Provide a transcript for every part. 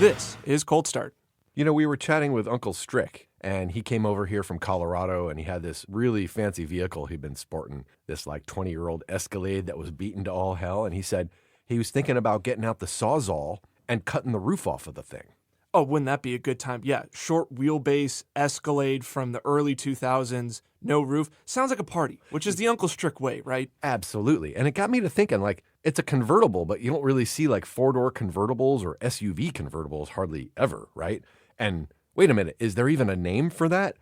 This is Cold Start. You know, we were chatting with Uncle Strick, and he came over here from Colorado, and he had this really fancy vehicle he'd been sporting, this like 20-year-old Escalade that was beaten to all hell, and he said he was thinking about getting out the Sawzall and cutting the roof off of the thing. Oh, wouldn't that be a good time? Yeah, short wheelbase Escalade from the early 2000s, no roof. Sounds like a party, which is the Uncle Strick way, right? Absolutely. And it got me to thinking, like, it's a convertible, but you don't really see like four-door convertibles or SUV convertibles hardly ever, right? And wait a minute, is there even a name for that?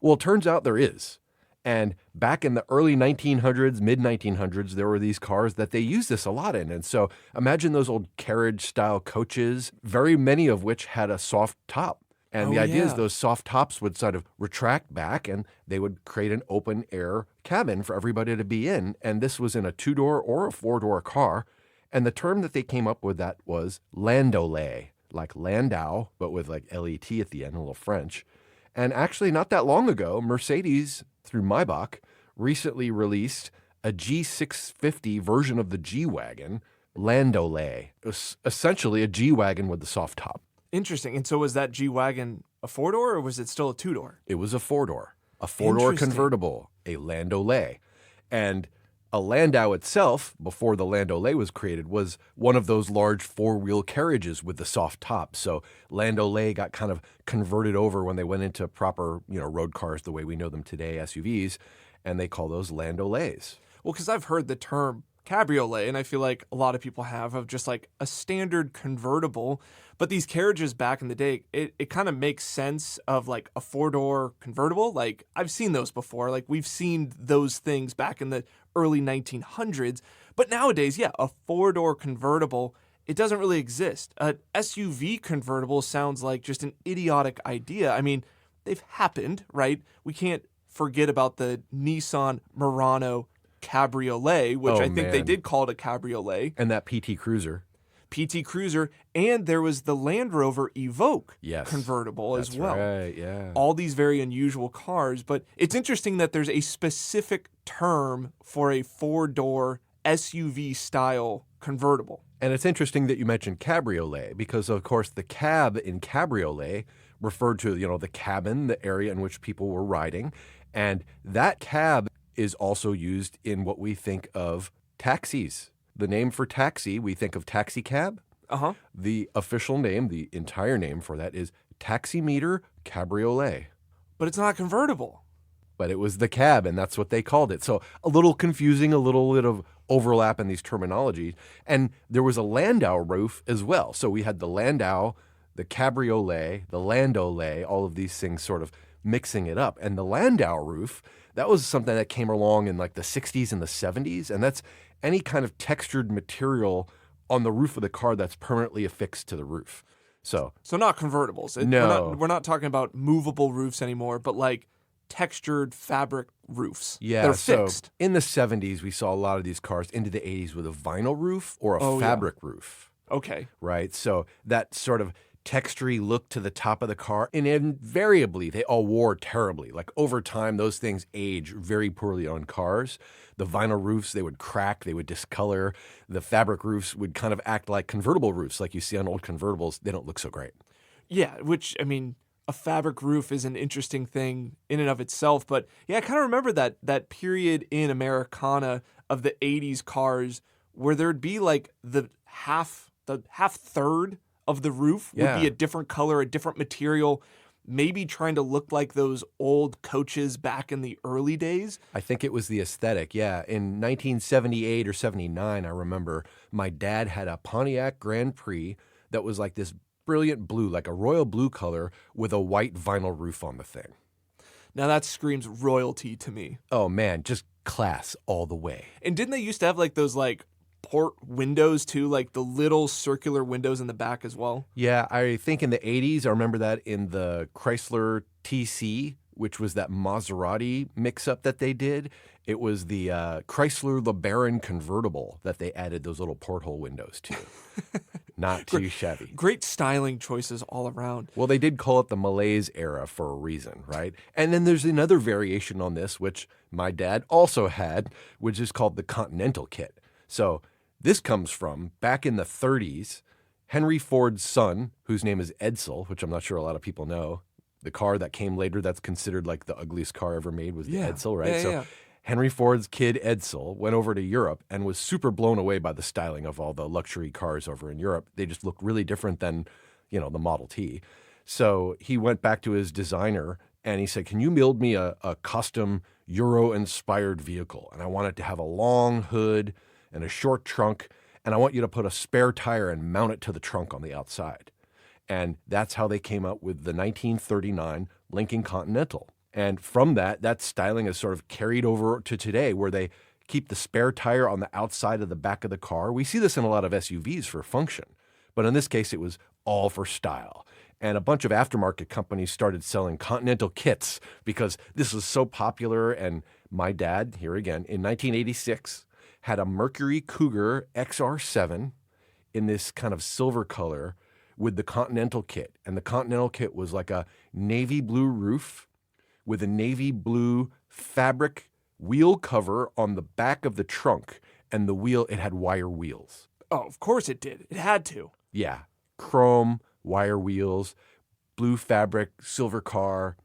Well, it turns out there is. And back in the early 1900s, mid-1900s, there were these cars that they used this a lot in. And so imagine those old carriage-style coaches, very many of which had a soft top. And the idea is those soft tops would sort of retract back and they would create an open-air cabin for everybody to be in. And this was in a two-door or a four-door car. And the term that they came up with that was landaulet, like Landau, but with like L-E-T at the end, a little French. And actually, not that long ago, Mercedes, through Maybach, recently released a G650 version of the G-Wagon, Landaulet. It was essentially a G-Wagon with the soft top. Interesting. And so was that G-Wagon a four-door or was it still a two-door? It was a four-door convertible, a Landaulet. And a Landau itself, before the Landaulet was created, was one of those large four-wheel carriages with the soft top. So Landaulet got kind of converted over when they went into proper, road cars the way we know them today, SUVs, and they call those Landaulets. Well, because I've heard the term cabriolet, and I feel like a lot of people have, of just like a standard convertible. But these carriages back in the day, it kind of makes sense of like a four-door convertible. Like I've seen those before. Like we've seen those things back in the early 1900s. But nowadays, yeah, a four-door convertible, it doesn't really exist. An SUV convertible sounds like just an idiotic idea. I mean, they've happened, right? We can't forget about the Nissan Murano Cabriolet, which I think they did call it a cabriolet. And that PT Cruiser, and there was the Land Rover Evoque convertible as well. Right, yeah. All these very unusual cars, but it's interesting that there's a specific term for a four-door SUV-style convertible. And it's interesting that you mentioned cabriolet because, of course, the cab in cabriolet referred to, the cabin, the area in which people were riding. And that cab is also used in what we think of taxis. The name for taxi, we think of taxi cab. Uh-huh. The official name, the entire name for that is taximeter cabriolet. But it's not convertible. But it was the cab, and that's what they called it. So a little confusing, a little bit of overlap in these terminologies. And there was a Landau roof as well. So we had the Landau, the cabriolet, the Landaulet, all of these things sort of mixing it up. And the Landau roof, that was something that came along in like the 60s and the 70s. And that's any kind of textured material on the roof of the car that's permanently affixed to the roof. So not convertibles. No. We're not talking about movable roofs anymore, but like textured fabric roofs. Yeah, they're fixed. So in the 70s, we saw a lot of these cars into the 80s with a vinyl roof or a fabric roof. Okay. Right? So that sort of textury look to the top of the car, and invariably they all wore terribly. Like over time, those things age very poorly on cars. The vinyl roofs, they would crack, they would discolor. The fabric roofs would kind of act like convertible roofs, like you see on old convertibles. They don't look so great. Yeah, which, I mean, a fabric roof is an interesting thing in and of itself. But yeah, I kind of remember that period in Americana of the 80s cars where there'd be like the half third of the roof would be a different color, a different material, maybe trying to look like those old coaches back in the early days. I think it was the aesthetic, yeah. In 1978 or 79, I remember my dad had a Pontiac Grand Prix that was like this brilliant blue, like a royal blue color with a white vinyl roof on the thing. Now that screams royalty to me. Oh man, just class all the way. And didn't they used to have like those like port windows too, like the little circular windows in the back as well? Yeah, I think in the 80s, I remember that in the Chrysler TC, which was that Maserati mix-up that they did. It was the Chrysler LeBaron convertible that they added those little porthole windows to. Not too shabby. Great styling choices all around. Well, they did call it the Malaise era for a reason, right? And then there's another variation on this, which my dad also had, which is called the Continental kit. So this comes from back in the 30s, Henry Ford's son, whose name is Edsel, which I'm not sure a lot of people know, the car that came later that's considered like the ugliest car ever made was the Edsel, right? Yeah. Henry Ford's kid, Edsel, went over to Europe and was super blown away by the styling of all the luxury cars over in Europe. They just look really different than, the Model T. So he went back to his designer and he said, can you build me a custom Euro-inspired vehicle? And I want it to have a long hood and a short trunk, and I want you to put a spare tire and mount it to the trunk on the outside. And that's how they came up with the 1939 Lincoln Continental. And from that styling is sort of carried over to today, where they keep the spare tire on the outside of the back of the car. We see this in a lot of SUVs for function, but in this case, it was all for style. And a bunch of aftermarket companies started selling Continental kits because this was so popular. And my dad, here again, in 1986, had a Mercury Cougar XR7 in this kind of silver color with the Continental kit. And the Continental kit was like a navy blue roof with a navy blue fabric wheel cover on the back of the trunk. And it had wire wheels. Oh, of course it did. It had to. Yeah. Chrome, wire wheels, blue fabric, silver car.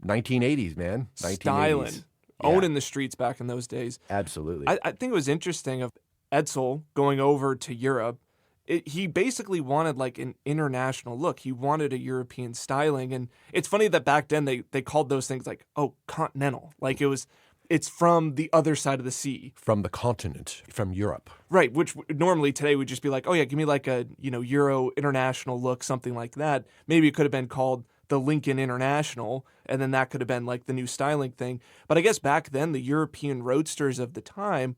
1980s, man. 1980s. Styling. Owning the streets back in those days. Absolutely. I think it was interesting of Edsel going over to Europe. He basically wanted like an international look. He wanted a European styling. And it's funny that back then they called those things like, continental. Like it's from the other side of the sea. From the continent, from Europe. Right, which normally today would just be like, oh yeah, give me like a, Euro international look, something like that. Maybe it could have been called the Lincoln International, and then that could have been like the new styling thing. But I guess back then, the European roadsters of the time,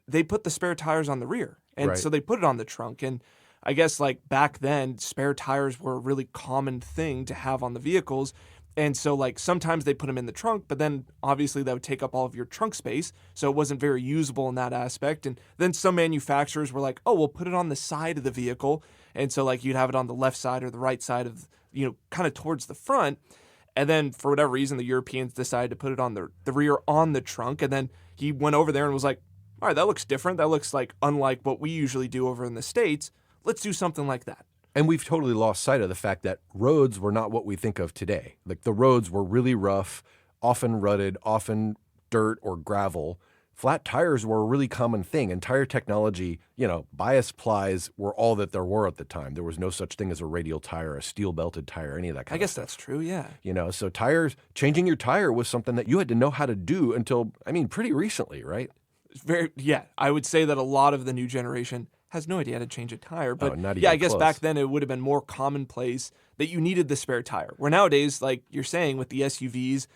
they put the spare tires on the rear. And so they put it on the trunk. And I guess like back then, spare tires were a really common thing to have on the vehicles. And so like sometimes they put them in the trunk, but then obviously that would take up all of your trunk space. So it wasn't very usable in that aspect. And then some manufacturers were like, we'll put it on the side of the vehicle. And so like you'd have it on the left side or the right side of, kind of towards the front. And then for whatever reason, the Europeans decided to put it on the rear on the trunk. And then he went over there and was like, all right, that looks different. That looks like unlike what we usually do over in the States. Let's do something like that. And we've totally lost sight of the fact that roads were not what we think of today. Like the roads were really rough, often rutted, often dirt or gravel. Flat tires were a really common thing. And tire technology, bias plies were all that there were at the time. There was no such thing as a radial tire, a steel belted tire, any of that kind of stuff. I guess that's true, yeah. So changing your tire was something that you had to know how to do until, pretty recently, right? I would say that a lot of the new generation has no idea how to change a tire. But not even I guess close. back then it would have been more commonplace that you needed the spare tire. Where nowadays, like you're saying with the SUVs,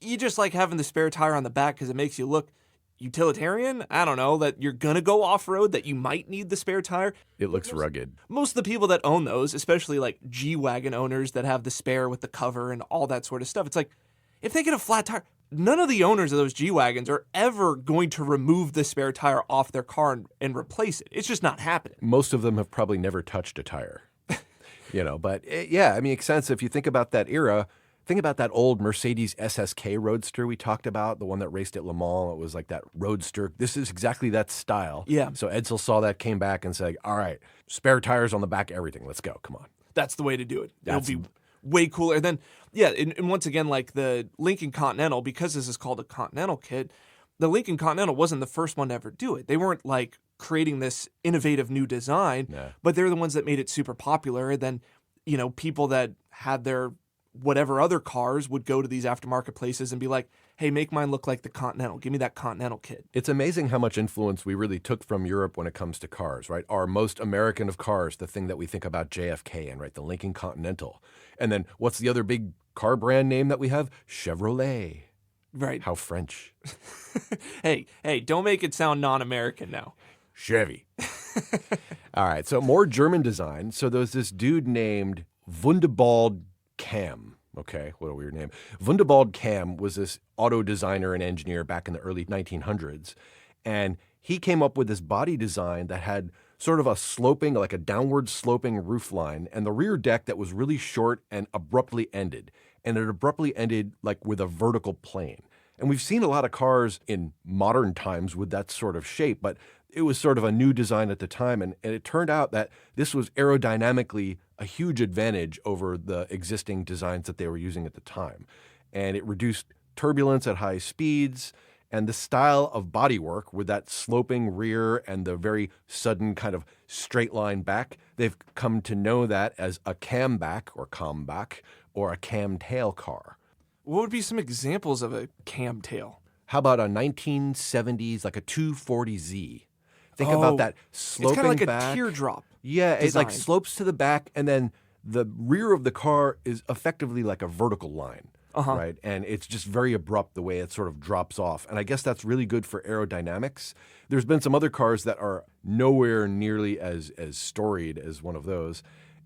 you just like having the spare tire on the back because it makes you look utilitarian. I don't know, that you're going to go off-road, that you might need the spare tire. It looks rugged. Most of the people that own those, especially like G-Wagon owners that have the spare with the cover and all that sort of stuff, it's like, if they get a flat tire, none of the owners of those G-Wagons are ever going to remove the spare tire off their car and replace it. It's just not happening. Most of them have probably never touched a tire, but it makes sense. If you think about that era, think about that old Mercedes SSK Roadster we talked about, the one that raced at Le Mans. It was like that Roadster. This is exactly that style. Yeah. So Edsel saw that, came back and said, all right, spare tires on the back, everything. Let's go. Come on. That's the way to do it. It'll be way cooler. And then, and once again, like the Lincoln Continental, because this is called a Continental kit, the Lincoln Continental wasn't the first one to ever do it. They weren't like creating this innovative new design, but they're the ones that made it super popular. And then, people that had their whatever other cars would go to these aftermarket places and be like, hey, make mine look like the Continental. Give me that Continental kit. It's amazing how much influence we really took from Europe when it comes to cars, right? Our most American of cars, the thing that we think about JFK and, right, the Lincoln Continental. And then what's the other big car brand name that we have? Chevrolet. Right. How French. Hey, don't make it sound non-American now. Chevy. All right, so more German design. So there's this dude named Wunderbald Cam. Okay, what a weird name. Wunderbald Cam was this auto designer and engineer back in the early 1900s. And he came up with this body design that had sort of a sloping, like a downward sloping roof line, and the rear deck that was really short and abruptly ended. And it abruptly ended like with a vertical plane. And we've seen a lot of cars in modern times with that sort of shape, but it was sort of a new design at the time, and it turned out that this was aerodynamically a huge advantage over the existing designs that they were using at the time. And it reduced turbulence at high speeds, and the style of bodywork with that sloping rear and the very sudden kind of straight line back, they've come to know that as a camback or comeback or a camtail car. What would be some examples of a camtail? How about a 1970s, like a 240Z? Think Oh, about that It's sloping kind of like back. a teardrop. Yeah, it like design. slopes to the back, and then the rear of the car is effectively like a vertical line, right? And it's just very abrupt the way it sort of drops off. And I guess that's really good for aerodynamics. There's been some other cars that are nowhere nearly as storied as one of those.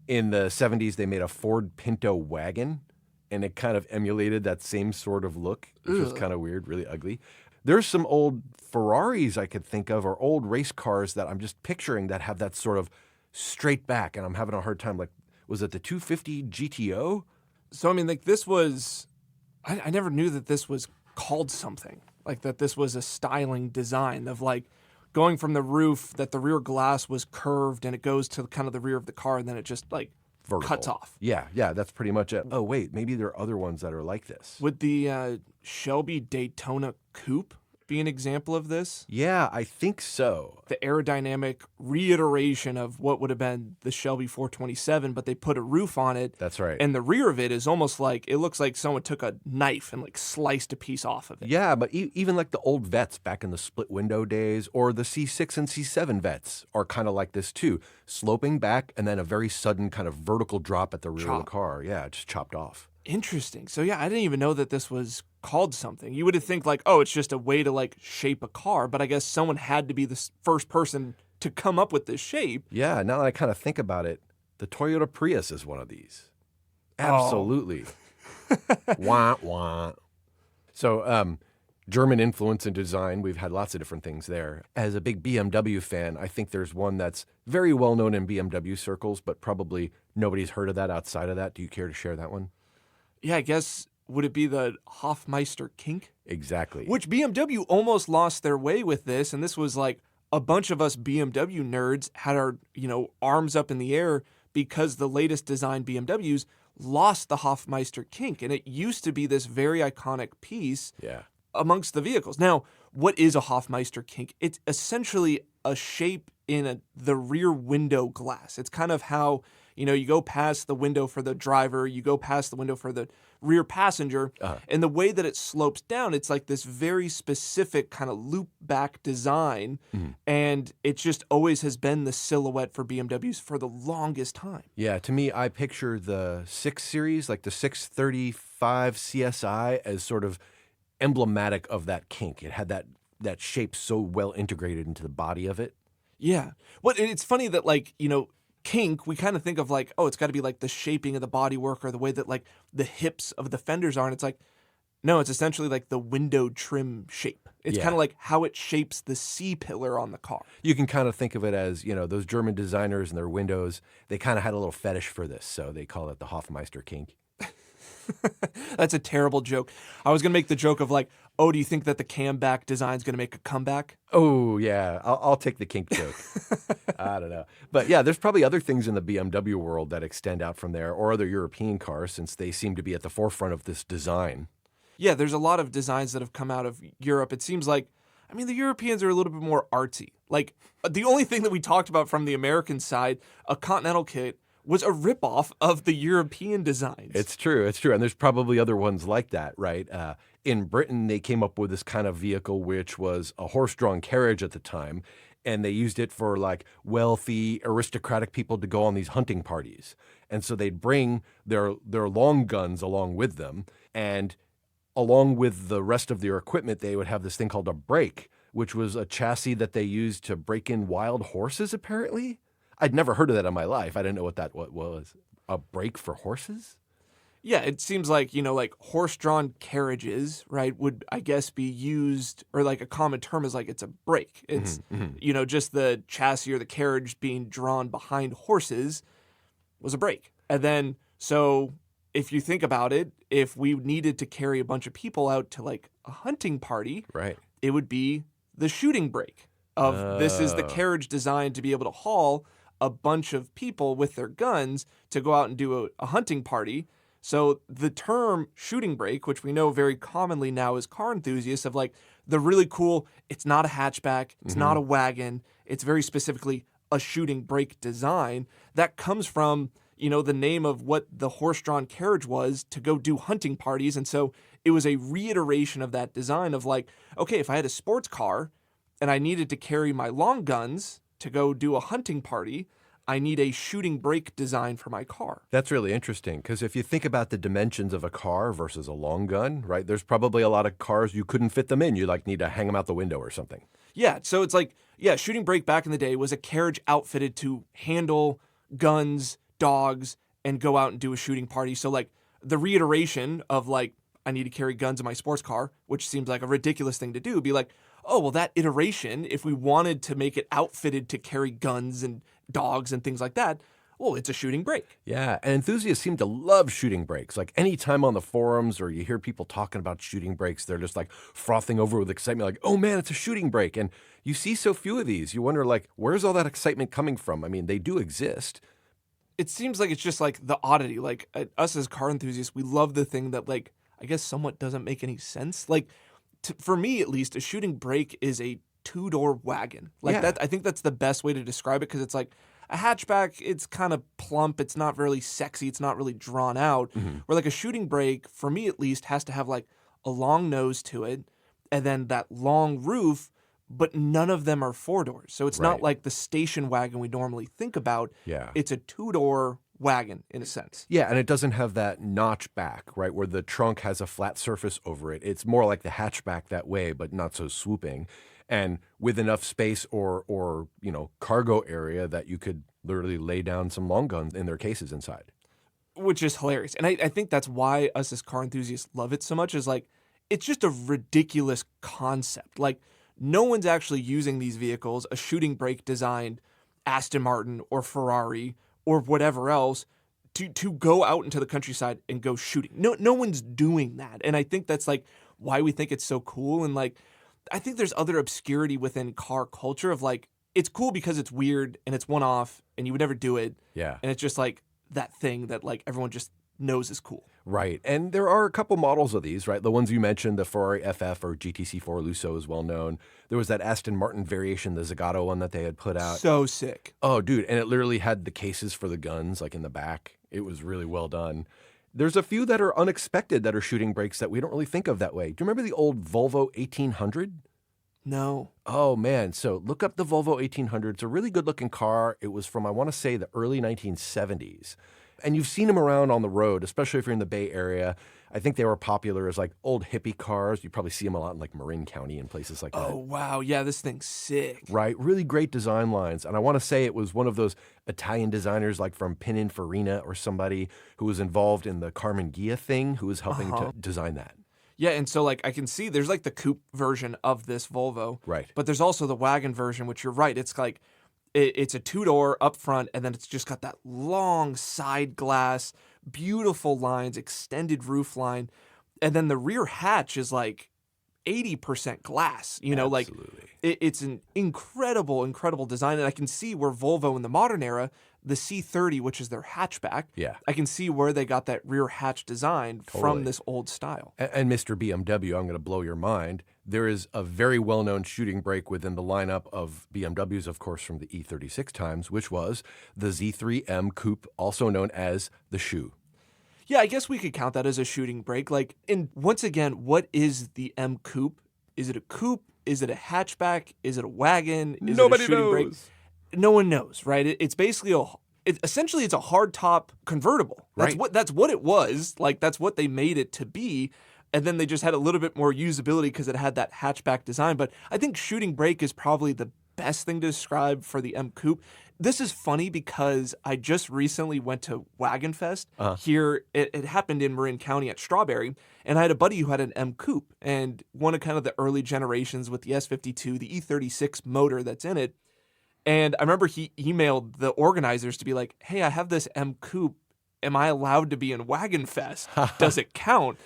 In the 70s, they made a Ford Pinto wagon, and it kind of emulated that same sort of look, which was kind of weird, really ugly. There's some old Ferraris I could think of, or old race cars that I'm just picturing that have that sort of straight back, and I'm having a hard time. Like, was it the 250 GTO? So, I mean, like this was, I never knew that this was called something. Like that this was a styling design of like going from the roof, that the rear glass was curved and it goes to kind of the rear of the car, and then it just like Vertical. cuts off. Yeah, that's pretty much it. Oh, wait, maybe there are other ones that are like this. Would the Shelby Daytona Coupe be an example of this? Yeah, I think so. The aerodynamic reiteration of what would have been the Shelby 427, but they put a roof on it. That's right. And the rear of it is almost like, it looks like someone took a knife and like sliced a piece off of it. Yeah, but even like the old Vets back in the split window days, or the C6 and C7 Vets are kind of like this too. Sloping back and then a very sudden kind of vertical drop at the rear of the car. Yeah, just chopped off. Interesting. So yeah, I didn't even know that this was called something. You would have think like, oh, it's just a way to like shape a car, but I guess someone had to be the first person to come up with this shape. Yeah, now that I kind of think about it, the Toyota Prius is one of these. Absolutely. Wah, wah. So, German influence in design, we've had lots of different things there. As a big BMW fan, I think there's one that's very well known in BMW circles, but probably nobody's heard of that outside of that. Do you care to share that one? Yeah, I guess, would it be the Hofmeister Kink? Exactly. Which BMW almost lost their way with this, and this was like a bunch of us BMW nerds had our, arms up in the air because the latest design BMWs lost the Hofmeister Kink, and it used to be this very iconic piece amongst the vehicles. Now, what is a Hofmeister Kink? It's essentially a shape in the rear window glass. It's kind of how, you go past the window for the driver, you go past the window for the rear passenger, and the way that it slopes down, it's like this very specific kind of loop back design, and it just always has been the silhouette for BMWs for the longest time. Yeah, to me, I picture the 6 Series, like the 635 CSI, as sort of emblematic of that kink. It had that shape so well integrated into the body of it. Yeah. Well, it's funny that, like, kink, we kind of think of like, oh, it's got to be like the shaping of the bodywork or the way that like the hips of the fenders are. And it's like, no, it's essentially like the window trim shape. It's kind of like how it shapes the C-pillar on the car. You can kind of think of it as, those German designers and their windows, they kind of had a little fetish for this. So they call it the Hofmeister kink. That's a terrible joke. I was going to make the joke of like, oh, do you think that the camback design is going to make a comeback? Oh, yeah. I'll take the kink joke. I don't know. But yeah, there's probably other things in the BMW world that extend out from there, or other European cars, since they seem to be at the forefront of this design. Yeah, there's a lot of designs that have come out of Europe. It seems like, the Europeans are a little bit more artsy. Like, the only thing that we talked about from the American side, a Continental kit, was a ripoff of the European designs. It's true. And there's probably other ones like that, right? In Britain, they came up with this kind of vehicle, which was a horse-drawn carriage at the time, and they used it for like wealthy, aristocratic people to go on these hunting parties. And so they'd bring their long guns along with them, and along with the rest of their equipment, they would have this thing called a brake, which was a chassis that they used to break in wild horses, apparently. I'd never heard of that in my life. I didn't know what that was. A brake for horses? Yeah, it seems like, like horse-drawn carriages, right, would, I guess, be used, or like a common term is like it's a brake. It's, just the chassis or the carriage being drawn behind horses was a brake. And then, so if you think about it, if we needed to carry a bunch of people out to like a hunting party, right, it would be the shooting brake. of this is the Oh. carriage designed to be able to haul a bunch of people with their guns to go out and do a hunting party. So the term shooting brake, which we know very commonly now as car enthusiasts, of like the really cool, it's not a hatchback, it's not a wagon, it's very specifically a shooting brake design, that comes from, you know, the name of what the horse-drawn carriage was to go do hunting parties. And so it was a reiteration of that design of like, okay, if I had a sports car and I needed to carry my long guns to go do a hunting party, I need a shooting brake design for my car. That's really interesting because if you think about the dimensions of a car versus a long gun, right? There's probably a lot of cars you couldn't fit them in. You like need to hang them out the window or something. Yeah, so it's like, yeah, shooting brake back in the day was a carriage outfitted to handle guns, dogs, and go out and do a shooting party. So like the reiteration of like, I need to carry guns in my sports car, which seems like a ridiculous thing to do, be like, oh, well, that iteration, if we wanted to make it outfitted to carry guns and dogs and things like that, well, it's a shooting brake. Yeah, and enthusiasts seem to love shooting brakes. Like anytime on the forums or you hear people talking about shooting brakes, they're just like frothing over with excitement, like, oh man, it's a shooting brake. And you see so few of these. You wonder, like, where's all that excitement coming from? I mean, they do exist. It seems like it's just like the oddity. Like us as car enthusiasts, we love the thing that like, I guess somewhat doesn't make any sense. Like for me, at least, a shooting brake is a two-door wagon. Like Yeah. that, I think that's the best way to describe it because it's like a hatchback, it's kind of plump, it's not really sexy, it's not really drawn out. Where like a shooting brake, for me at least, has to have like a long nose to it and then that long roof, but none of them are four doors. So it's Right. not like the station wagon we normally think about. Yeah. It's a two-door wagon in a sense. Yeah, and it doesn't have that notch back, right, where the trunk has a flat surface over it. It's more like the hatchback that way, but not so swooping. And with enough space or you know, cargo area that you could literally lay down some long guns in their cases inside. Which is hilarious. And I think that's why us as car enthusiasts love it so much, is like, it's just a ridiculous concept. Like, no one's actually using these vehicles, a shooting brake designed Aston Martin or Ferrari or whatever else, to go out into the countryside and go shooting. No one's doing that. And I think that's like why we think it's so cool. And like, I think there's other obscurity within car culture of like, it's cool because it's weird and it's one off and you would never do it. Yeah. And it's just like that thing that like everyone just knows is cool. Right. And there are a couple models of these, right? The ones you mentioned, the Ferrari FF or GTC4 Lusso is well known. There was that Aston Martin variation, the Zagato one that they had put out. So sick. Oh, dude. And it literally had the cases for the guns, like in the back. It was really well done. There's a few that are unexpected that are shooting brakes that we don't really think of that way. Do you remember the old Volvo 1800? No. Oh, man. So look up the Volvo 1800. It's a really good looking car. It was from, I want to say, the early 1970s. And you've seen them around on the road, especially if you're in the Bay Area. I think they were popular as like old hippie cars. You probably see them a lot in like Marin County and places like that. Oh, wow. Yeah, this thing's sick. Right. Really great design lines. And I want to say it was one of those Italian designers like from Pininfarina or somebody who was involved in the Carmen Ghia thing who was helping to design that. Yeah, and so like I can see there's like the coupe version of this Volvo. Right. But there's also the wagon version, which you're right. It's like it's a two-door up front, and then it's just got that long side glass, beautiful lines, extended roof line, and then the rear hatch is like 80% glass. You know, Absolutely. like it's an incredible design, and I can see where Volvo in the modern era, the C30, which is their hatchback, Yeah. I can see where they got that rear hatch design Totally. from this old style. And Mr. BMW, I'm going to blow your mind. There is a very well-known shooting brake within the lineup of BMWs, of course, from the E36 times, which was the Z3M Coupe, also known as the Shoe. Yeah, I guess we could count that as a shooting brake. Like, and once again, what is the M Coupe? Is it a coupe? Is it a hatchback? Is it a wagon? Is it a shooting brake? No one knows, right? It's basically essentially it's a hardtop convertible. That's Right. That's what it was. Like that's what they made it to be. And then they just had a little bit more usability because it had that hatchback design. But I think shooting brake is probably the best thing to describe for the M Coupe. This is funny because I just recently went to Wagon Fest here. It happened in Marin County at Strawberry, and I had a buddy who had an M Coupe and one of kind of the early generations with the S52, the E36 motor that's in it. And I remember he emailed the organizers to be like, hey, I have this M Coupe. Am I allowed to be in Wagon Fest? Does it count?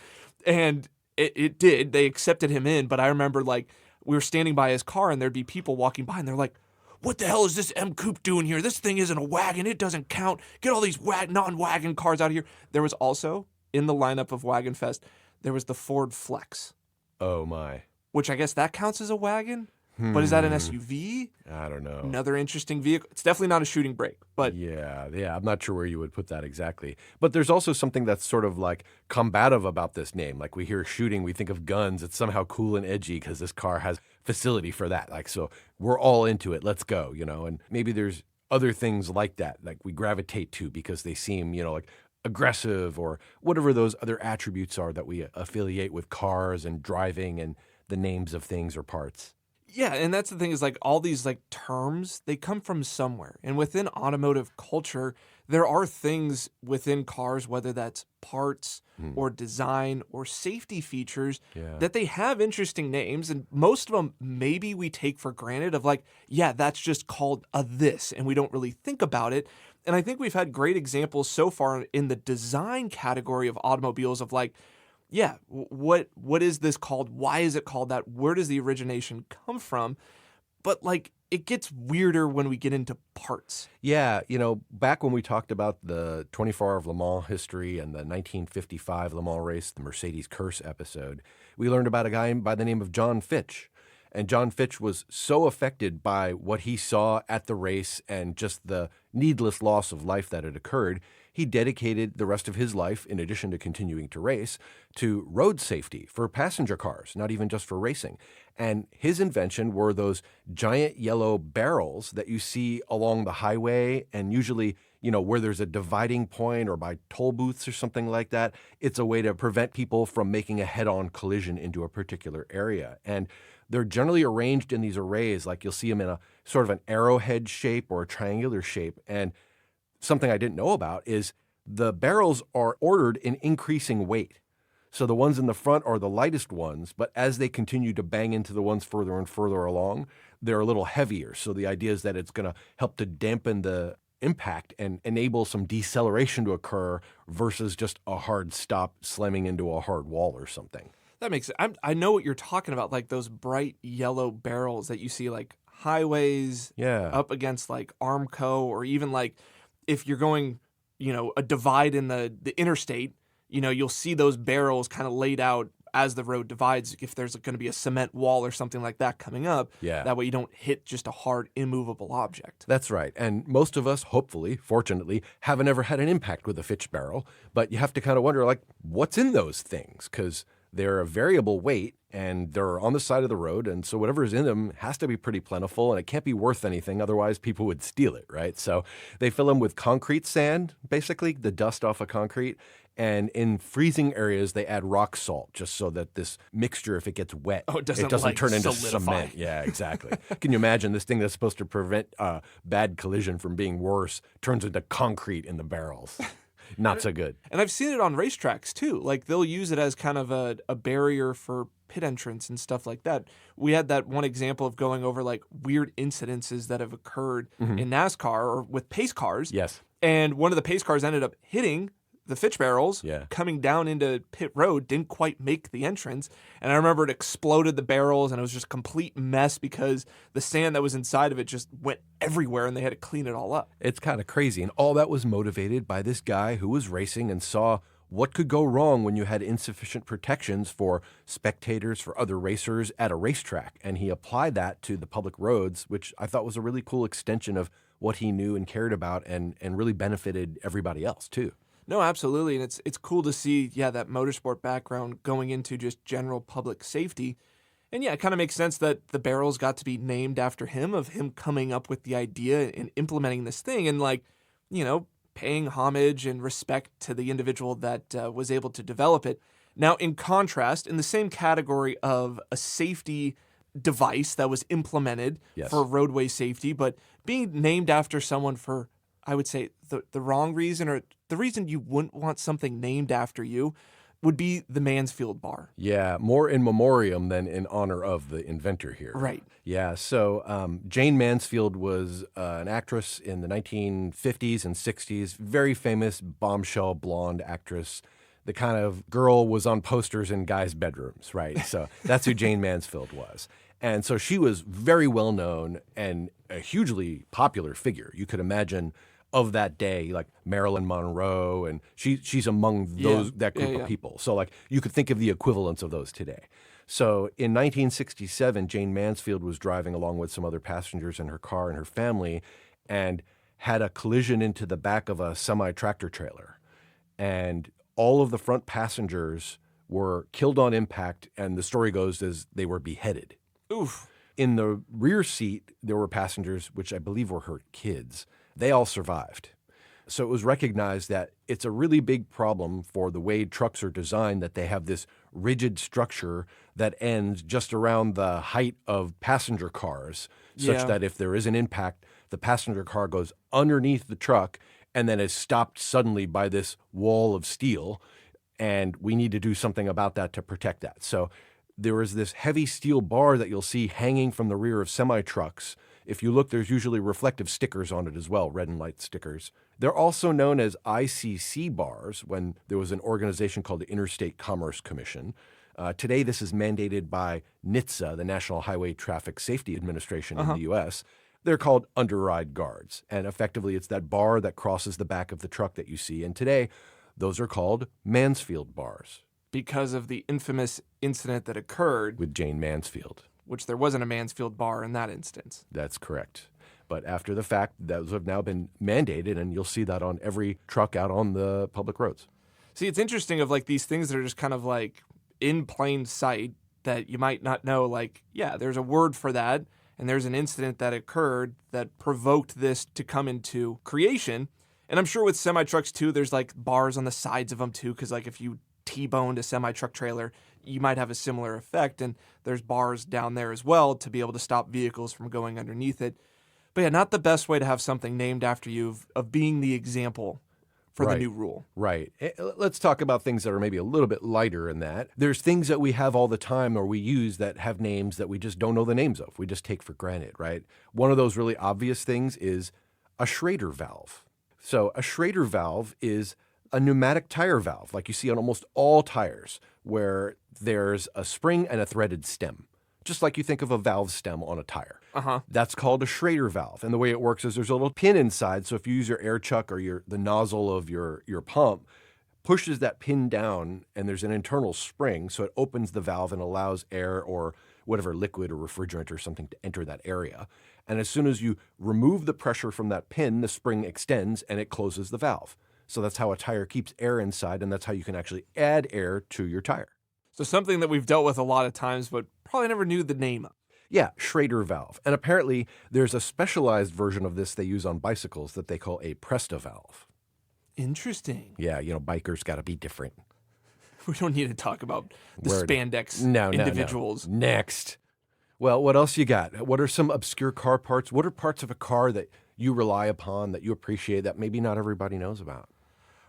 And it did. They accepted him in. But I remember like we were standing by his car and there'd be people walking by and they're like, what the hell is this M Coupe doing here? This thing isn't a wagon. It doesn't count. Get all these non-wagon cars out of here. There was also, in the lineup of Wagon Fest, there was the Ford Flex. Oh, my. Which I guess that counts as a wagon? But is that an SUV? I don't know. Another interesting vehicle. It's definitely not a shooting brake, but Yeah, I'm not sure where you would put that exactly. But there's also something that's sort of like combative about this name. Like we hear shooting, we think of guns. It's somehow cool and edgy because this car has facility for that. Like, so we're all into it. Let's go, and maybe there's other things like that, like we gravitate to because they seem, like aggressive or whatever those other attributes are that we affiliate with cars and driving and the names of things or parts. yeah, and that's the thing is like all these like terms, they come from somewhere. And within automotive culture, there are things within cars, whether that's parts or design or safety features, that they have interesting names. And most of them maybe we take for granted of like, yeah, that's just called a this, and we don't really think about it. And I think we've had great examples so far in the design category of automobiles of like, yeah, what is this called? Why is it called that? Where does the origination come from? But like it gets weirder when we get into parts. Yeah, back when we talked about the 24 Hour of Le Mans history and the 1955 Le Mans race, the Mercedes Curse episode, we learned about a guy by the name of John Fitch. And John Fitch was so affected by what he saw at the race and just the needless loss of life that had occurred, he dedicated the rest of his life, in addition to continuing to race, to road safety for passenger cars, not even just for racing. And his invention were those giant yellow barrels that you see along the highway and usually, where there's a dividing point or by toll booths or something like that. It's a way to prevent people from making a head-on collision into a particular area. And they're generally arranged in these arrays, like you'll see them in a sort of an arrowhead shape or a triangular shape. And something I didn't know about is the barrels are ordered in increasing weight. So the ones in the front are the lightest ones, but as they continue to bang into the ones further and further along, they're a little heavier. So the idea is that it's going to help to dampen the impact and enable some deceleration to occur versus just a hard stop slamming into a hard wall or something. That makes sense. I know what you're talking about, like those bright yellow barrels that you see like highways up against like Armco, or even like if you're going, a divide in the interstate, you'll see those barrels kind of laid out as the road divides if there's going to be a cement wall or something like that coming up. Yeah. That way you don't hit just a hard, immovable object. That's right. And most of us, hopefully, fortunately, haven't ever had an impact with a Fitch barrel. But you have to kind of wonder, like, what's in those things? Because they're a variable weight and they're on the side of the road. And so whatever's in them has to be pretty plentiful and it can't be worth anything. Otherwise, people would steal it, right? So they fill them with concrete sand, basically, the dust off of concrete. And in freezing areas, they add rock salt just so that this mixture, if it gets wet, it doesn't like, turn into solidify. Cement. Yeah, exactly. Can you imagine this thing that's supposed to prevent bad collision from being worse turns into concrete in the barrels? Not so good. And I've seen it on racetracks too. Like they'll use it as kind of a barrier for pit entrance and stuff like that. We had that one example of going over like weird incidences that have occurred in NASCAR or with pace cars. Yes. And one of the pace cars ended up hitting the Fitch barrels coming down into pit road, didn't quite make the entrance. And I remember it exploded the barrels and it was just a complete mess because the sand that was inside of it just went everywhere and they had to clean it all up. It's kind of crazy. And all that was motivated by this guy who was racing and saw what could go wrong when you had insufficient protections for spectators, for other racers at a racetrack. And he applied that to the public roads, which I thought was a really cool extension of what he knew and cared about and really benefited everybody else too. No, absolutely. And it's cool to see, that motorsport background going into just general public safety. And it kind of makes sense that the barrels got to be named after him, of him coming up with the idea and implementing this thing and paying homage and respect to the individual that was able to develop it. Now, in contrast, in the same category of a safety device that was implemented for roadway safety, but being named after someone for, I would say, the wrong reason, or the reason you wouldn't want something named after you, would be the Mansfield bar. Yeah, more in memoriam than in honor of the inventor here. Right. Yeah, so Jane Mansfield was an actress in the 1950s and 60s, very famous bombshell blonde actress. The kind of girl was on posters in guys' bedrooms, right? So that's who Jane Mansfield was. And so she was very well known and a hugely popular figure. You could imagine of that day, like Marilyn Monroe, and she's among those that group of people. So like you could think of the equivalents of those today. So in 1967, Jane Mansfield was driving along with some other passengers in her car and her family, and had a collision into the back of a semi-tractor trailer. And all of the front passengers were killed on impact, and the story goes as they were beheaded. Oof. In the rear seat, there were passengers, which I believe were her kids. They all survived. So it was recognized that it's a really big problem for the way trucks are designed, that they have this rigid structure that ends just around the height of passenger cars, such that if there is an impact, the passenger car goes underneath the truck and then is stopped suddenly by this wall of steel. And we need to do something about that to protect that. So there is this heavy steel bar that you'll see hanging from the rear of semi-trucks. If you look, there's usually reflective stickers on it as well, red and white stickers. They're also known as ICC bars when there was an organization called the Interstate Commerce Commission. Today, this is mandated by NHTSA, the National Highway Traffic Safety Administration in the U.S. They're called underride guards. And effectively, it's that bar that crosses the back of the truck that you see. And today, those are called Mansfield bars. Because of the infamous incident that occurred with Jane Mansfield. Which there wasn't a Mansfield bar in that instance. That's correct. But after the fact, those have now been mandated, and you'll see that on every truck out on the public roads. See, it's interesting of like these things that are just kind of like in plain sight that you might not know, like, yeah, there's a word for that, and there's an incident that occurred that provoked this to come into creation. And I'm sure with semi-trucks too, there's like bars on the sides of them too, because like if you T-boned a semi-truck trailer, you might have a similar effect, and there's bars down there as well to be able to stop vehicles from going underneath it. But yeah, not the best way to have something named after you of being the example for the new rule. Right. Let's talk about things that are maybe a little bit lighter in that. There's things that we have all the time or we use that have names that we just don't know the names of. We just take for granted, right? One of those really obvious things is a Schrader valve. So a Schrader valve is a pneumatic tire valve, like you see on almost all tires, where there's a spring and a threaded stem, just like you think of a valve stem on a tire. That's called a Schrader valve. And the way it works is there's a little pin inside. So if you use your air chuck or the nozzle of your pump, pushes that pin down, and there's an internal spring. So it opens the valve and allows air or whatever liquid or refrigerant or something to enter that area. And as soon as you remove the pressure from that pin, the spring extends and it closes the valve. So that's how a tire keeps air inside, and that's how you can actually add air to your tire. So something that we've dealt with a lot of times, but probably never knew the name of. Yeah, Schrader valve. And apparently there's a specialized version of this they use on bicycles that they call a Presta valve. Interesting. Yeah, bikers got to be different. We don't need to talk about the spandex individuals. No. Next. Well, what else you got? What are some obscure car parts? What are parts of a car that you rely upon, that you appreciate, that maybe not everybody knows about?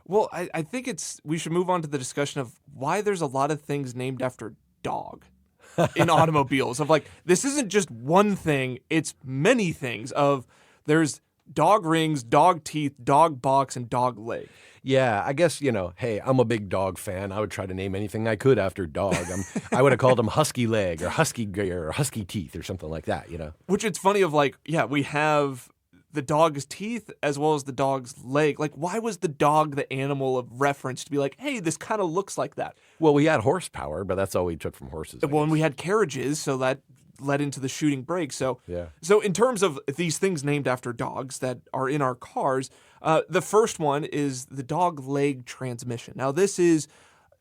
Well, I think we should move on to the discussion of why there's a lot of things named after dog in automobiles. Of like, this isn't just one thing, it's many things. There's dog rings, dog teeth, dog box, and dog leg. Yeah, I guess, hey, I'm a big dog fan. I would try to name anything I could after dog. I would have called him Husky Leg or Husky Gear or Husky Teeth or something like that, Which it's funny of like, yeah, we have the dog's teeth as well as the dog's leg. Like, why was the dog the animal of reference to be like, hey, this kind of looks like that? Well, we had horsepower, but that's all we took from horses. Well, and we had carriages, so that led into the shooting brake. So, yeah. So in terms of these things named after dogs that are in our cars, the first one is the dog leg transmission. Now, this is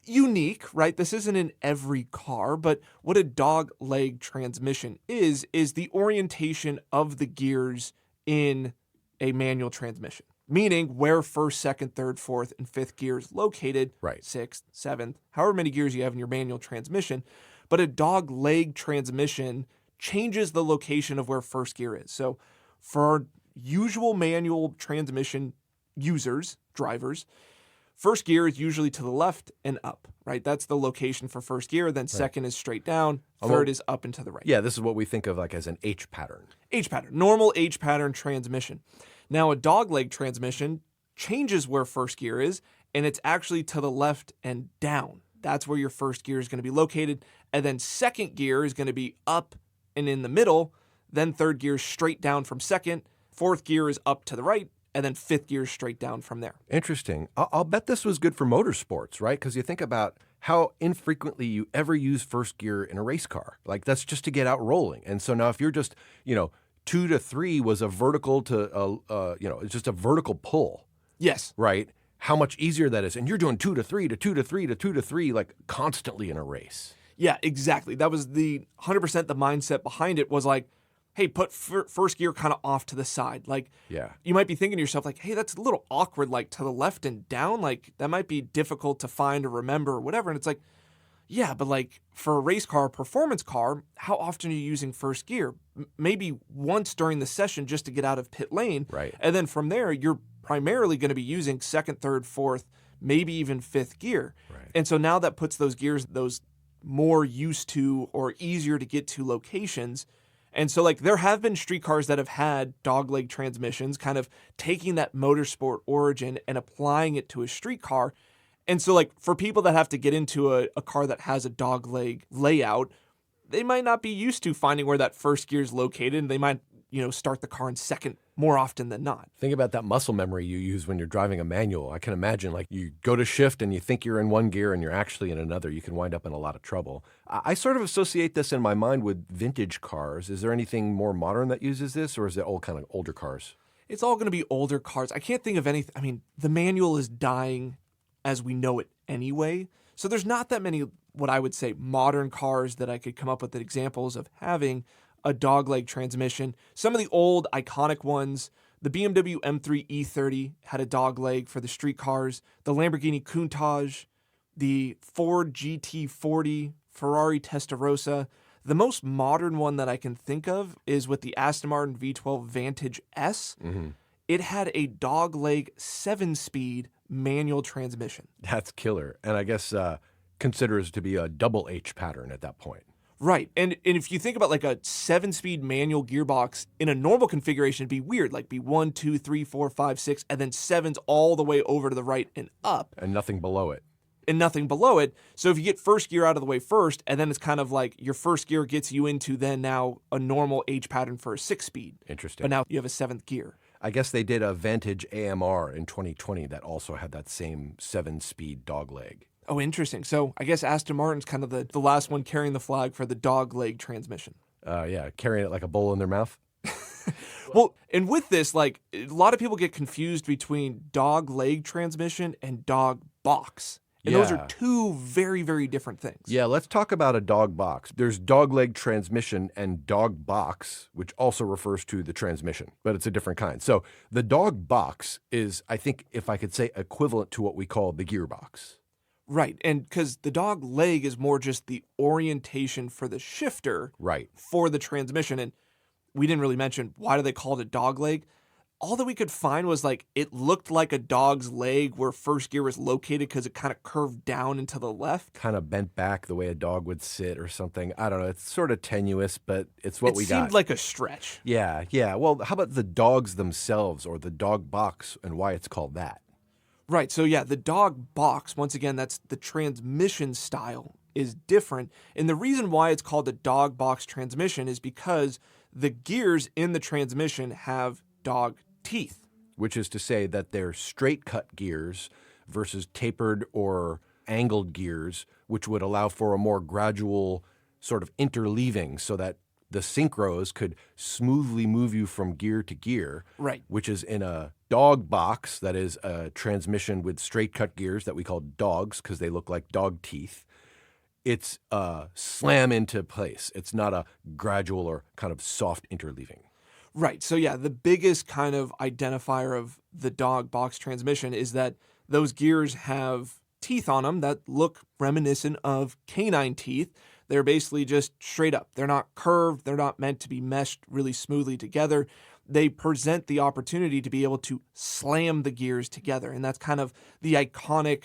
unique, right? This isn't in every car, but what a dog leg transmission is the orientation of the gears in a manual transmission, meaning where first, second, third, fourth, and fifth gear is located, right? Sixth, seventh, however many gears you have in your manual transmission. But a dog leg transmission changes the location of where first gear is. So for our usual manual transmission users, drivers, first gear is usually to the left and up, right? That's the location for first gear. Then second is straight down. Third is up and to the right. Yeah, this is what we think of like as an H pattern. H pattern, normal H pattern transmission. Now a dogleg transmission changes where first gear is, and it's actually to the left and down. That's where your first gear is going to be located. And then second gear is going to be up and in the middle, then third gear is straight down from second, fourth gear is up to the right, and then fifth gear is straight down from there. Interesting. I'll bet this was good for motorsports, right? Because you think about how infrequently you ever use first gear in a race car. Like, that's just to get out rolling. And so now if you're just, 2 to 3 was a vertical to, it's just a vertical pull. Yes. Right? How much easier that is. And you're doing 2 to 3 to 2 to 3 to 2 to 3, like constantly in a race. Yeah, exactly. That was the 100% the mindset behind it was like, hey, put first gear kind of off to the side. Like, Yeah. you might be thinking to yourself, like, hey, that's a little awkward, like to the left and down. Like, that might be difficult to find or remember or whatever. And it's like, yeah, but like for a race car, a performance car, how often are you using first gear? Maybe once during the session just to get out of pit lane. Right. And then from there, you're primarily going to be using second, third, fourth, maybe even fifth gear. Right. And so now that puts those gears, those more used to or easier to get to locations. And so, like, there have been street cars that have had dogleg transmissions, kind of taking that motorsport origin and applying it to a street car. And so, like, for people that have to get into a car that has a dogleg layout, they might not be used to finding where that first gear is located, and they might, start the car in second more often than not. Think about that muscle memory you use when you're driving a manual. I can imagine, like, you go to shift and you think you're in one gear and you're actually in another. You can wind up in a lot of trouble. I sort of associate this in my mind with vintage cars. Is there anything more modern that uses this, or is it all kind of older cars? It's all going to be older cars. I can't think of anything. I mean, the manual is dying as we know it anyway. So there's not that many, what I would say, modern cars that I could come up with examples of having a dogleg transmission. Some of the old iconic ones, the BMW M3 E30 had a dogleg for the street cars, the Lamborghini Countach, the Ford GT40, Ferrari Testarossa. The most modern one that I can think of is with the Aston Martin V12 Vantage S. Mm-hmm. It had a dogleg 7-speed manual transmission. That's killer. And I guess considers to be a double H pattern at that point. Right. And if you think about like a 7-speed manual gearbox in a normal configuration, it'd be weird. Like be 1, 2, 3, 4, 5, 6, and then 7's all the way over to the right and up. And nothing below it. And nothing below it. So if you get first gear out of the way first, and then it's kind of like your first gear gets you into then now a normal H pattern for a 6-speed. Interesting. But now you have a 7th gear. I guess they did a Vantage AMR in 2020 that also had that same 7-speed dogleg. Oh, interesting. So I guess Aston Martin's kind of the last one carrying the flag for the dogleg transmission. Yeah, carrying it like a bowl in their mouth. Well, and with this, like, a lot of people get confused between dogleg transmission and dog box. And those are two very, very different things. Yeah, let's talk about a dog box. There's dogleg transmission and dog box, which also refers to the transmission, but it's a different kind. So the dog box is, I think, if I could say, equivalent to what we call the gearbox. Right, and because the dog leg is more just the orientation for the shifter for the transmission. And we didn't really mention, why do they call it a dog leg? All that we could find was like it looked like a dog's leg where first gear was located because it kind of curved down and to the left. Kind of bent back the way a dog would sit or something. I don't know. It's sort of tenuous, but it's what we got. It seemed like a stretch. Yeah. Well, how about the dogs themselves or the dog box and why it's called that? Right. So, yeah, the dog box, once again, that's the transmission style is different. And the reason why it's called a dog box transmission is because the gears in the transmission have dog teeth. Which is to say that they're straight cut gears versus tapered or angled gears, which would allow for a more gradual sort of interleaving so that the synchros could smoothly move you from gear to gear. Right. Which is in a dog box, that is a transmission with straight cut gears that we call dogs because they look like dog teeth. It's slam into place. It's not a gradual or kind of soft interleaving. Right. So, yeah, the biggest kind of identifier of the dog box transmission is that those gears have teeth on them that look reminiscent of canine teeth. They're basically just straight up. They're not curved. They're not meant to be meshed really smoothly together. They present the opportunity to be able to slam the gears together. And that's kind of the iconic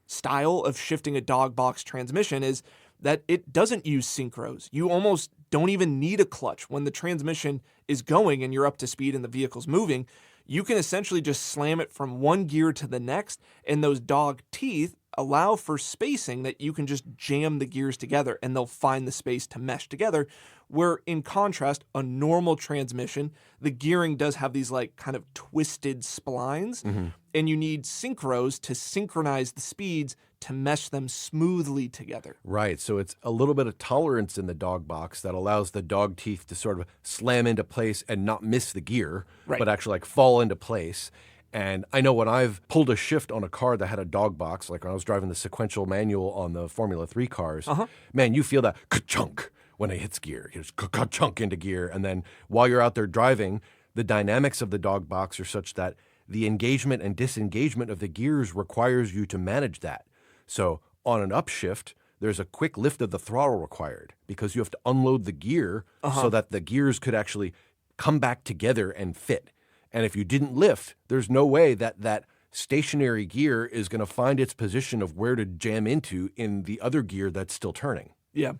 style of shifting a dog box transmission, is that it doesn't use synchros. You almost don't even need a clutch. When the transmission is going and you're up to speed and the vehicle's moving, you can essentially just slam it from one gear to the next, and those dog teeth allow for spacing that you can just jam the gears together and they'll find the space to mesh together, Where in contrast, a normal transmission, the gearing does have these like kind of twisted splines, and you need synchros to synchronize the speeds to mesh them smoothly together. Right. So it's a little bit of tolerance in the dog box that allows the dog teeth to sort of slam into place and not miss the gear, Right. but actually like fall into place. And I know when I've pulled a shift on a car that had a dog box, like when I was driving the sequential manual on the Formula 3 cars, man, you feel that ka-chunk when it hits gear. You just ka-chunk into gear. And then while you're out there driving, the dynamics of the dog box are such that the engagement and disengagement of the gears requires you to manage that. So on an upshift, there's a quick lift of the throttle required because you have to unload the gear so that the gears could actually come back together and fit. And if you didn't lift, there's no way that that stationary gear is going to find its position of where to jam into in the other gear that's still turning. Yeah.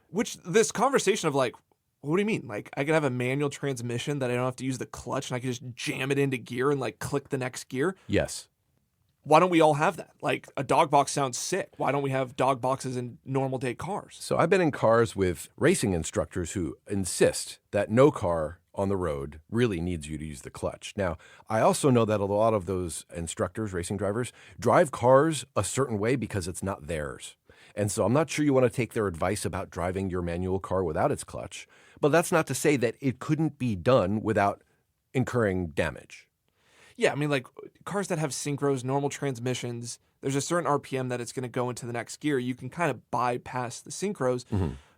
Which this conversation of like, what do you mean? Like I could have a manual transmission that I don't have to use the clutch and I can just jam it into gear and like click the next gear? Yes. Why don't we all have that? Like a dog box sounds sick. Why don't we have dog boxes in normal day cars? So I've been in cars with racing instructors who insist that no car on the road really needs you to use the clutch. Now, I also know that a lot of those instructors, racing drivers, drive cars a certain way because it's not theirs. And so I'm not sure you want to take their advice about driving your manual car without its clutch, but that's not to say that it couldn't be done without incurring damage. Yeah, I mean, like cars that have synchros, normal transmissions, there's a certain RPM that it's going to go into the next gear. You can kind of bypass the synchros.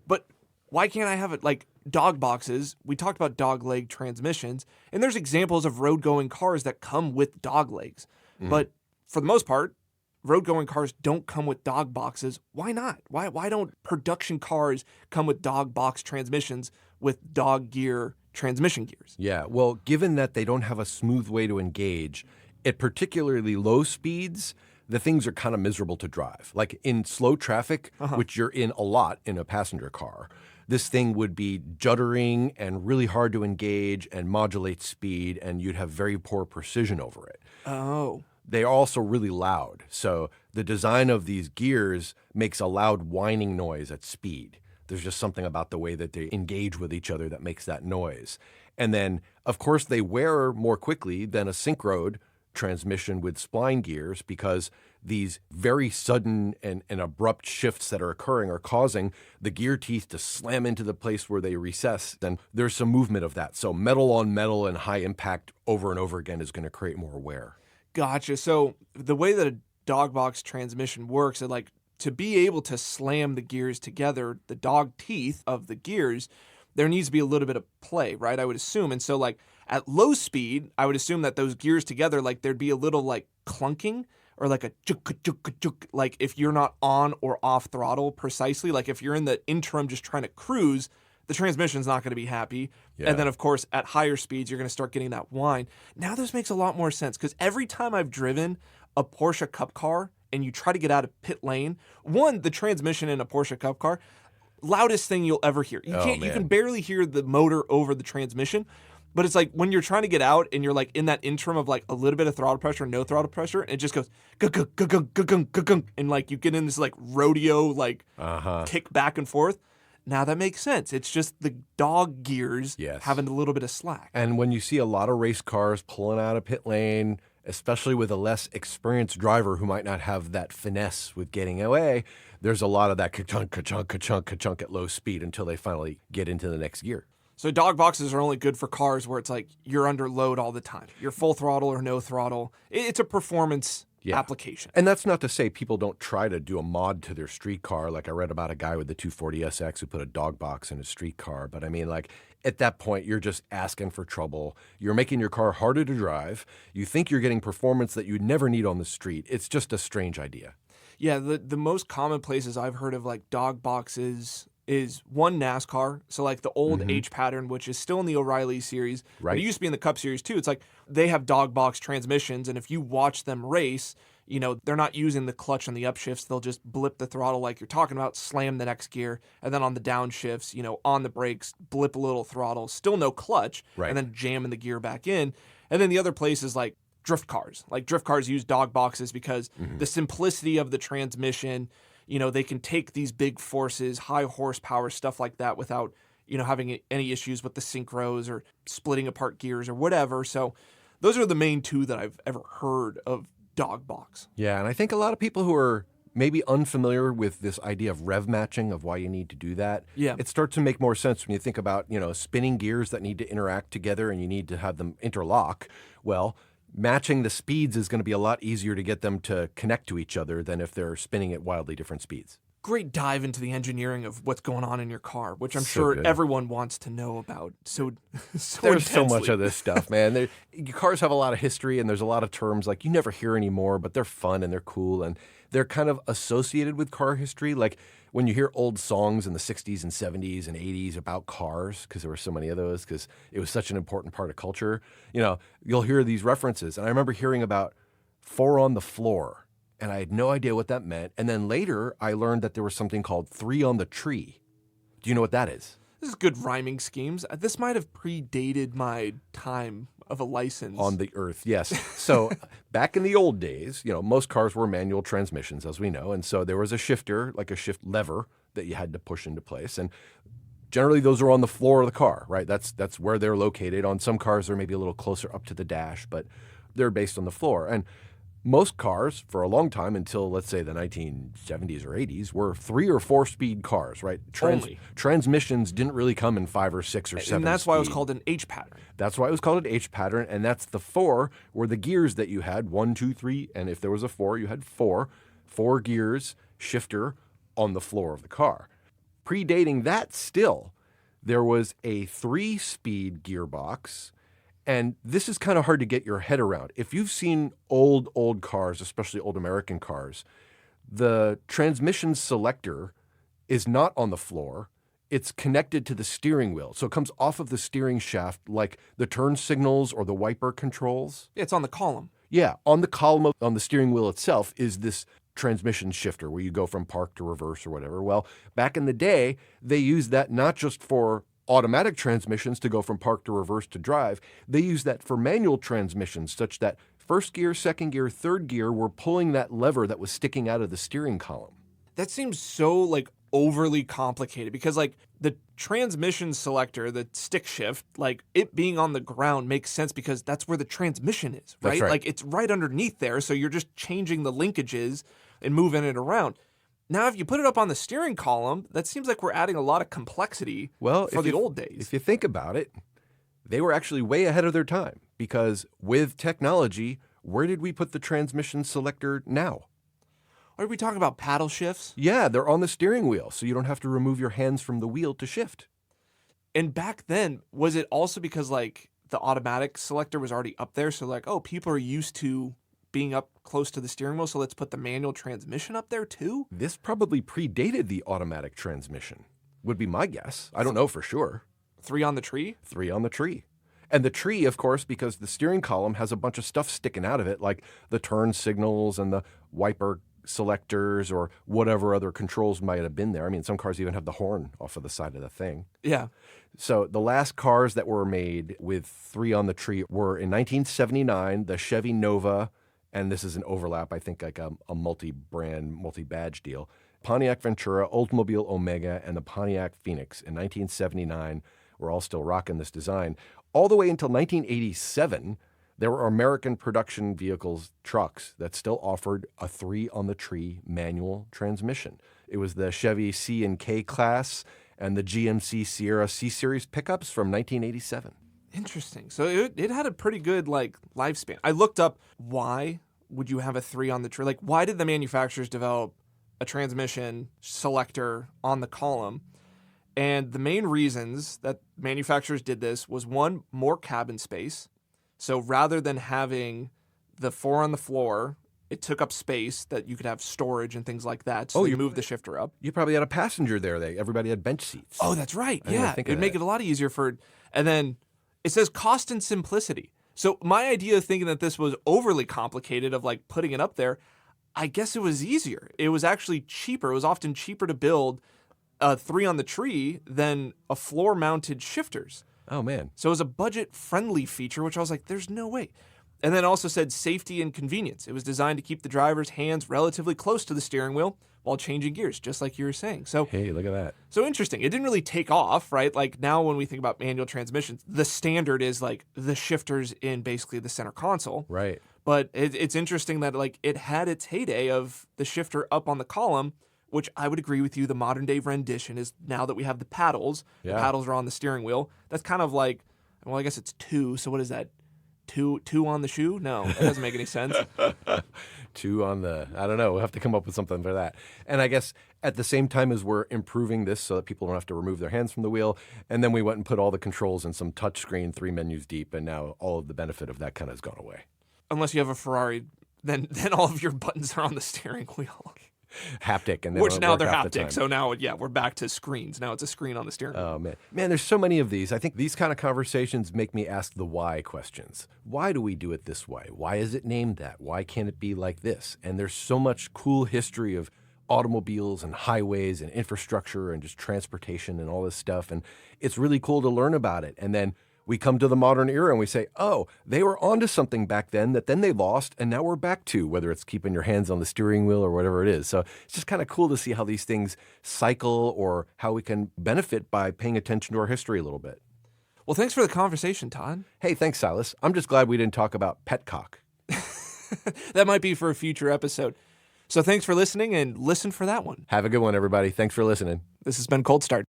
But why can't I have it like dog boxes? We talked about dog leg transmissions, and there's examples of road-going cars that come with dog legs. But for the most part, road-going cars don't come with dog boxes. Why not? Why don't production cars come with dog box transmissions with dog gear transmission gears? Yeah, well, given that they don't have a smooth way to engage, at particularly low speeds, the things are kind of miserable to drive. Like in slow traffic, which you're in a lot in a passenger car, this thing would be juddering and really hard to engage and modulate speed, and you'd have very poor precision over it. Oh. They are also really loud. So the design of these gears makes a loud whining noise at speed. There's just something about the way that they engage with each other that makes that noise. And then, of course, they wear more quickly than a synchroed transmission with spline gears because these very sudden and abrupt shifts that are occurring are causing the gear teeth to slam into the place where they recess. Then there's some movement of that. So metal on metal and high impact over and over again is going to create more wear. Gotcha. So the way that a dog box transmission works, it like to be able to slam the gears together, the dog teeth of the gears, there needs to be a little bit of play, right? I would assume. And so like at low speed, I would assume that those gears together, like there'd be a little like clunking or like a juk, juk, juk, like if you're not on or off throttle precisely, like if you're in the interim just trying to cruise, the transmission's not going to be happy. Yeah. And then, of course, at higher speeds, you're going to start getting that whine. Now this makes a lot more sense because every time I've driven a Porsche Cup car and you try to get out of pit lane, one, the transmission in a Porsche Cup car, loudest thing you'll ever hear. You can barely hear the motor over the transmission. But it's like when you're trying to get out and you're like in that interim of like a little bit of throttle pressure, no throttle pressure, and it just goes and like you get in this like rodeo like kick back and forth. Now that makes sense. It's just the dog gears having a little bit of slack. And when you see a lot of race cars pulling out of pit lane, especially with a less experienced driver who might not have that finesse with getting away, there's a lot of that ka-chunk, ka-chunk, ka-chunk, ka-chunk at low speed until they finally get into the next gear. So dog boxes are only good for cars where it's like you're under load all the time. You're full throttle or no throttle. It's a performance application. And that's not to say people don't try to do a mod to their street car. Like I read about a guy with the 240SX who put a dog box in his street car. But I mean, like at that point, you're just asking for trouble. You're making your car harder to drive. You think you're getting performance that you'd never need on the street. It's just a strange idea. Yeah, the most common places I've heard of like dog boxes is one NASCAR. So like the old H pattern, which is still in the O'Reilly series. Right. But it used to be in the Cup series too. It's like they have dog box transmissions. And if you watch them race, you know, they're not using the clutch on the upshifts. They'll just blip the throttle like you're talking about, slam the next gear. And then on the downshifts, you know, on the brakes, blip a little throttle, still no clutch. Right. And then jamming the gear back in. And then the other place is like drift cars. Like drift cars use dog boxes because the simplicity of the transmission, you know, they can take these big forces, high horsepower, stuff like that without having any issues with the synchros or splitting apart gears or whatever. So those are the main two that I've ever heard of dog box. Yeah, and I think a lot of people who are maybe unfamiliar with this idea of rev matching, of why you need to do that, Yeah. it starts to make more sense when you think about, spinning gears that need to interact together and you need to have them interlock. Well, matching the speeds is going to be a lot easier to get them to connect to each other than if they're spinning at wildly different speeds. Great dive into the engineering of what's going on in your car, which I'm So sure good. everyone wants to know about. So There's so much intensely. of this stuff, man. Cars have a lot of history, and there's a lot of terms like you never hear anymore, but they're fun and they're cool, and they're kind of associated with car history. Like when you hear old songs in the 60s and 70s and 80s about cars, because there were so many of those, because it was such an important part of culture, you'll hear these references. And I remember hearing about four on the floor, and I had no idea what that meant. And then later, I learned that there was something called three on the tree. Do you know what that is? This is good rhyming schemes. This might have predated my time of a license. On the earth, yes. So back in the old days, most cars were manual transmissions, as we know. And so there was a shifter, like a shift lever that you had to push into place. And generally those are on the floor of the car, right? That's where they're located. On some cars, they're maybe a little closer up to the dash, but they're based on the floor. And most cars, for a long time, until let's say the 1970s or 80s, were 3 or 4 speed cars, right? Only. Transmissions didn't really come in 5 or 6 or 7 and that's why it was speed. called an H pattern. That's why it was called an H pattern, and that's the 4 were the gears that you had, 1, 2, 3, and if there was a 4, you had 4 gears, shifter on the floor of the car. Predating that still, there was a 3-speed gearbox. And this is kind of hard to get your head around. If you've seen old cars, especially old American cars, the transmission selector is not on the floor. It's connected to the steering wheel. So it comes off of the steering shaft like the turn signals or the wiper controls. Yeah, it's on the column. Yeah, on the column on the steering wheel itself is this transmission shifter where you go from park to reverse or whatever. Well, back in the day, they used that not just for automatic transmissions to go from park to reverse to drive. They use that for manual transmissions, such that first gear, second gear, third gear were pulling that lever that was sticking out of the steering column. That seems so overly complicated because the transmission selector, the stick shift, it being on the ground makes sense because that's where the transmission is, right? That's right. It's right underneath there, so you're just changing the linkages and moving it around. Now, if you put it up on the steering column, that seems like we're adding a lot of complexity for the old days. If you think about it, they were actually way ahead of their time because with technology, where did we put the transmission selector now? Are we talking about paddle shifts? Yeah, they're on the steering wheel, so you don't have to remove your hands from the wheel to shift. And back then, was it also because the automatic selector was already up there? So people are used to being up close to the steering wheel, so let's put the manual transmission up there too? This probably predated the automatic transmission, would be my guess. I don't know for sure. 3 on the tree? 3 on the tree. And the tree, of course, because the steering column has a bunch of stuff sticking out of it, like the turn signals and the wiper selectors or whatever other controls might have been there. I mean, some cars even have the horn off of the side of the thing. Yeah. So the last cars that were made with 3 on the tree were in 1979, the Chevy Nova, and this is an overlap, I think a multi-brand, multi-badge deal, Pontiac Ventura, Oldsmobile Omega, and the Pontiac Phoenix in 1979 were all still rocking this design. All the way until 1987, there were American production vehicles, trucks, that still offered a 3 on the tree manual transmission. It was the Chevy C and K class and the GMC Sierra C-Series pickups from 1987. Interesting. So it had a pretty good lifespan. I looked up why would you have a 3 on the tree? Why did the manufacturers develop a transmission selector on the column? And the main reasons that manufacturers did this was 1, more cabin space. So rather than having the 4 on the floor, it took up space that you could have storage and things like that. So you moved the shifter up. You probably had a passenger there. Everybody had bench seats. Oh, that's right. I didn't Yeah. think of It'd make that. it a lot easier and then it says cost and simplicity. So my idea of thinking that this was overly complicated of putting it up there, I guess it was easier. It was actually cheaper. It was often cheaper to build a 3 on the tree than a floor mounted shifters. Oh, man. So it was a budget friendly feature, which I was like, there's no way. And then also said safety and convenience. It was designed to keep the driver's hands relatively close to the steering wheel, while changing gears, just like you were saying. So Hey, look at that. So interesting. It didn't really take off, right? Like now when we think about manual transmissions, the standard is like the shifters in basically the center console. Right. But it's interesting that like it had its heyday of the shifter up on the column, which I would agree with you. The modern day rendition is now that we have the paddles. Yeah. The paddles are on the steering wheel. That's kind of like, well, I guess it's two. So what is that? Two on the shoe? No, that doesn't make any sense. Two on the, I don't know. We'll have to come up with something for that. And I guess at the same time as we're improving this so that people don't have to remove their hands from the wheel, and then we went and put all the controls in some touchscreen 3 menus deep, and now all of the benefit of that kind of has gone away. Unless you have a Ferrari, then all of your buttons are on the steering wheel. Haptic, and they Which don't now work they're half the haptic. time. So now, yeah, we're back to screens. Now it's a screen on the steering wheel. Oh, man, there's so many of these. I think these kind of conversations make me ask the why questions. Why do we do it this way? Why is it named that? Why can't it be like this? And there's so much cool history of automobiles and highways and infrastructure and just transportation and all this stuff. And it's really cool to learn about it. And then we come to the modern era and we say, oh, they were onto something back then that then they lost, and now we're back to, whether it's keeping your hands on the steering wheel or whatever it is. So it's just kind of cool to see how these things cycle or how we can benefit by paying attention to our history a little bit. Well, thanks for the conversation, Todd. Hey, thanks, Silas. I'm just glad we didn't talk about petcock. That might be for a future episode. So thanks for listening, and listen for that one. Have a good one, everybody. Thanks for listening. This has been Cold Start.